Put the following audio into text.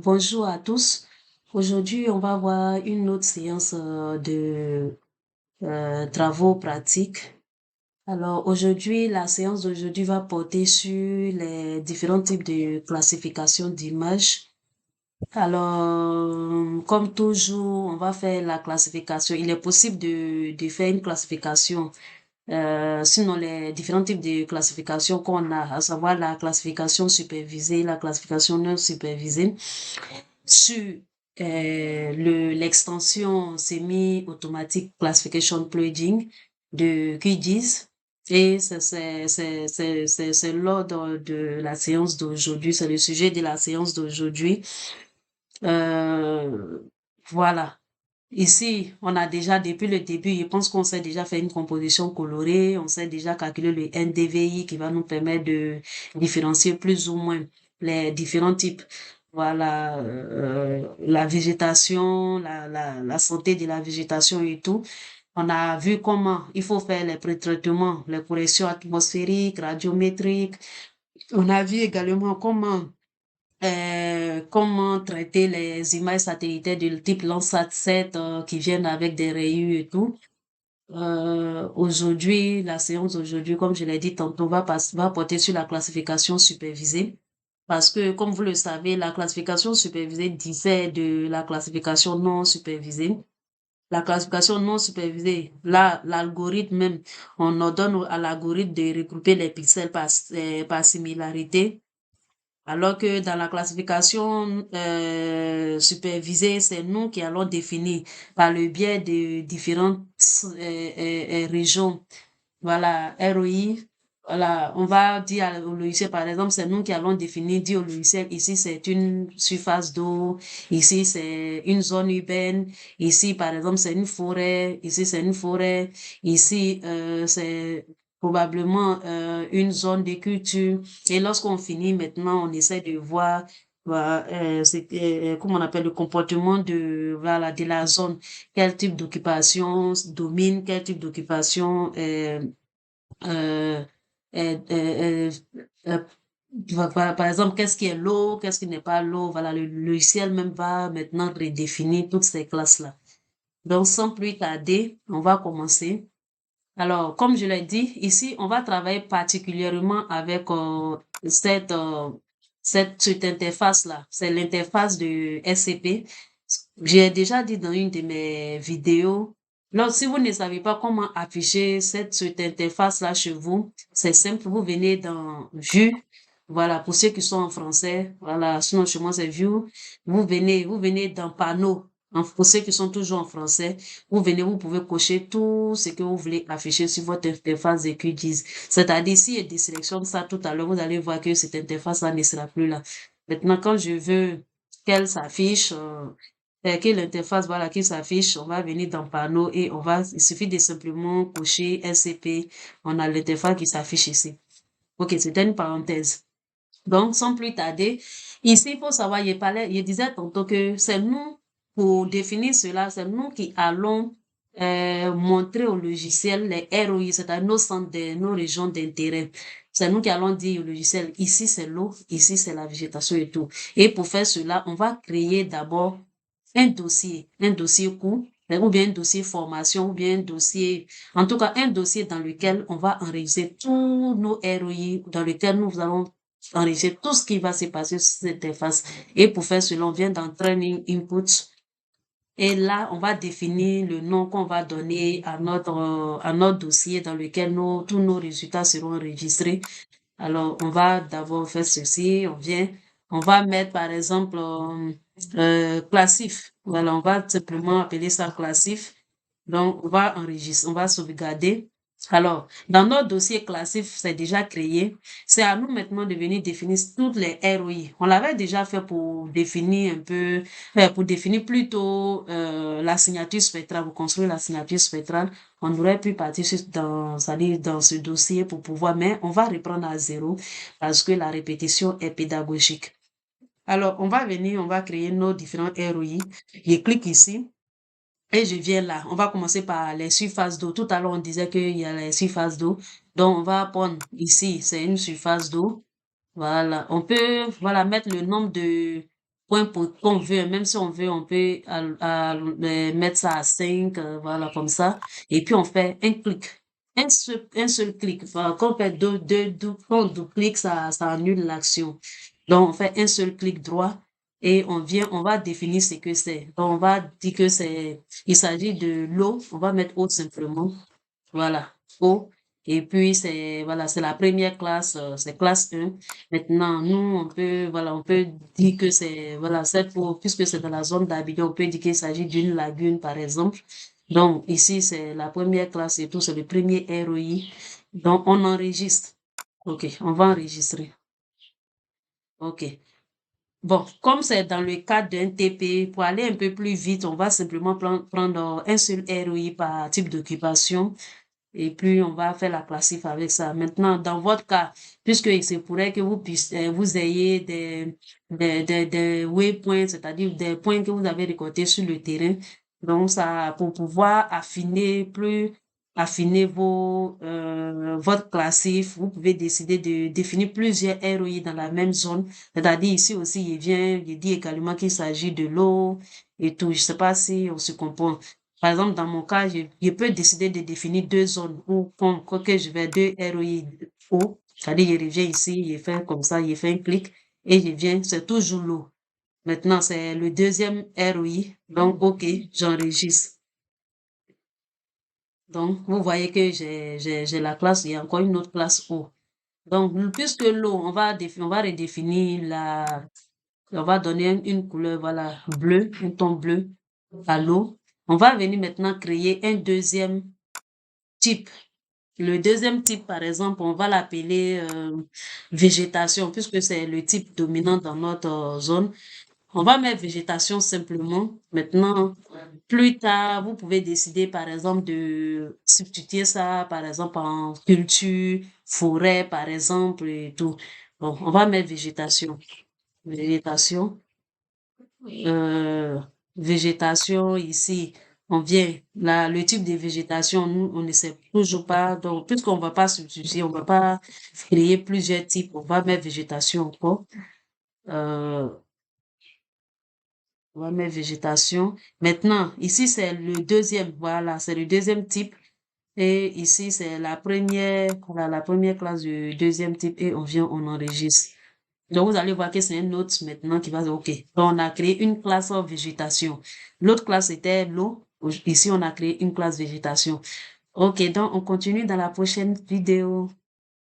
Bonjour à tous. Aujourd'hui, on va voir une autre séance de travaux pratiques. Alors aujourd'hui, la séance d'aujourd'hui va porter sur les différents types de classification d'images. Alors, comme toujours, on va faire la classification. Il est possible de faire une classification. Sinon, les différents types de classification qu'on a, à savoir la classification supervisée, la classification non supervisée, sur l'extension semi-automatic classification plugin de QGIS. Et c'est l'ordre de la séance d'aujourd'hui, c'est le sujet de la séance d'aujourd'hui. Voilà. Ici, on a déjà, depuis le début, je pense qu'on sait déjà faire une composition colorée, on sait déjà calculer le NDVI qui va nous permettre de différencier plus ou moins les différents types. Voilà, la végétation, la santé de la végétation et tout. On a vu comment il faut faire les pré-traitements, les corrections atmosphériques, radiométriques. On a vu également comment traiter les images satellitaires du type Landsat 7 qui viennent avec des rayures et tout. Aujourd'hui, la séance d'aujourd'hui, comme je l'ai dit tantôt, va porter sur la classification supervisée. Parce que, comme vous le savez, la classification supervisée diffère de la classification non supervisée. La classification non supervisée, là, l'algorithme même, on ordonne à l'algorithme de regrouper les pixels par similarité, alors que dans la classification supervisée, c'est nous qui allons définir par le biais de différentes régions. Voilà, ROI. Voilà, on va dire au logiciel, par exemple, c'est nous qui allons définir, dire au logiciel, ici c'est une surface d'eau, ici c'est une zone urbaine, ici par exemple c'est une forêt, ici c'est une forêt, ici c'est probablement une zone de culture. Et lorsqu'on finit maintenant, on essaie de voir voilà, comment on appelle le comportement voilà, de la zone, quel type d'occupation domine, quel type d'occupation euh, euh, euh, euh, par exemple, qu'est-ce qui est l'eau, qu'est-ce qui n'est pas l'eau. Voilà, le logiciel même va maintenant redéfinir toutes ces classes-là. Donc, sans plus tarder, on va commencer. Alors, comme je l'ai dit, ici, on va travailler particulièrement avec cette interface-là. C'est l'interface de SCP. J'ai déjà dit dans une de mes vidéos, si vous ne savez pas comment afficher cette interface-là chez vous, c'est simple, vous venez dans Vue, voilà, pour ceux qui sont en français, voilà, sinon chez moi c'est Vue, vous venez dans Panneau, pour ceux qui sont toujours en français, vous pouvez cocher tout ce que vous voulez afficher sur votre interface de QGIS. C'est-à-dire, si je désélectionne ça tout à l'heure, vous allez voir que cette interface-là ne sera plus là. Maintenant, quand je veux qu'elle s'affiche, que l'interface, voilà, qui s'affiche, on va venir dans panneau et il suffit de simplement cocher SCP. On a l'interface qui s'affiche ici. Ok, c'était une parenthèse. Donc, sans plus tarder, ici, il faut savoir, je disais tantôt que c'est nous, pour définir cela, c'est nous qui allons montrer au logiciel les ROI, c'est-à-dire nos centres, nos régions d'intérêt. C'est nous qui allons dire au logiciel, ici c'est l'eau, ici c'est la végétation et tout. Et pour faire cela, on va créer d'abord un dossier court, ou bien un dossier formation, ou bien un dossier, en tout cas un dossier dans lequel on va enregistrer tous nos ROI, dans lequel nous allons enregistrer tout ce qui va se passer sur cette interface. Et pour faire cela, on vient dans Training Input. Et là, on va définir le nom qu'on va donner à notre dossier dans lequel tous nos résultats seront enregistrés. Alors, on va d'abord faire ceci, on va mettre par exemple classif. Voilà, on va simplement appeler ça classif. Donc, on va enregistrer, on va sauvegarder. Alors, dans notre dossier classif, c'est déjà créé. C'est à nous maintenant de venir définir toutes les ROI. On l'avait déjà fait pour définir un peu, pour définir plutôt la signature spectrale, pour construire la signature spectrale. On aurait pu partir dans ce dossier pour pouvoir, mais on va reprendre à zéro parce que la répétition est pédagogique. Alors, on va créer nos différents ROI. Je clique ici. Et je viens là. On va commencer par les surfaces d'eau. Tout à l'heure, on disait qu'il y a les surfaces d'eau. Donc, on va prendre ici, c'est une surface d'eau. Voilà. On peut, voilà, mettre le nombre point qu'on veut, même si on veut, on peut mettre ça à 5, voilà, comme ça. Et puis, on fait un clic. Un seul clic. Enfin, quand on fait quand on double-clique, ça annule l'action. Donc, on fait un seul clic droit et on va définir ce que c'est. Donc, on va dire que il s'agit de l'eau. On va mettre eau simplement. Voilà, eau. Et puis, voilà, c'est la première classe, c'est classe 1. Maintenant, nous, voilà, on peut dire que voilà, cette eau, puisque c'est dans la zone d'Abidjan, on peut dire qu'il s'agit d'une lagune, par exemple. Donc, ici, c'est la première classe et tout, c'est le premier ROI. Donc, on enregistre. OK, on va enregistrer. OK. Bon, comme c'est dans le cadre d'un TP, pour aller un peu plus vite, on va simplement prendre un seul ROI par type d'occupation. Et puis, on va faire la classif avec ça. Maintenant, dans votre cas, puisque il se pourrait que vous ayez des waypoints, c'est-à-dire des points que vous avez récoltés sur le terrain. Donc, ça, pour pouvoir affiner votre classif, vous pouvez décider de définir plusieurs ROI dans la même zone. C'est-à-dire, ici aussi, il dit également qu'il s'agit de l'eau et tout. Je sais pas si on se comprend. Par exemple, dans mon cas, je peux décider de définir deux zones où, quoi que je vais deux ROI haut, c'est-à-dire je reviens ici, je fais comme ça, je fais un clic et je viens, c'est toujours l'eau. Maintenant, c'est le deuxième ROI, donc OK, j'enregistre. Donc, vous voyez que j'ai la classe, il y a encore une autre classe eau. Donc, puisque l'eau, on va redéfinir on va donner une couleur, voilà, bleu, un ton bleu à l'eau. On va venir maintenant créer un deuxième type. Le deuxième type, par exemple, on va l'appeler végétation, puisque c'est le type dominant dans notre zone. On va mettre végétation simplement. Maintenant, plus tard, vous pouvez décider, par exemple, de substituer ça, par exemple, en culture, forêt, par exemple, et tout. Bon, on va mettre végétation. Végétation. euh, Végétation ici, on vient, là, le type de végétation, nous, on ne sait toujours pas. Donc, puisqu'on va pas substituer, on va pas créer plusieurs types, on va mettre végétation encore. Euh, on va mettre végétation. Maintenant, ici, c'est le deuxième, voilà, c'est le deuxième type. Et ici, c'est voilà, la première classe du deuxième type et on vient, on enregistre. Donc, vous allez voir que c'est un autre maintenant qui va dire, OK, donc on a créé une classe en végétation. L'autre classe était l'eau. Ici, on a créé une classe végétation. OK, donc on continue dans la prochaine vidéo.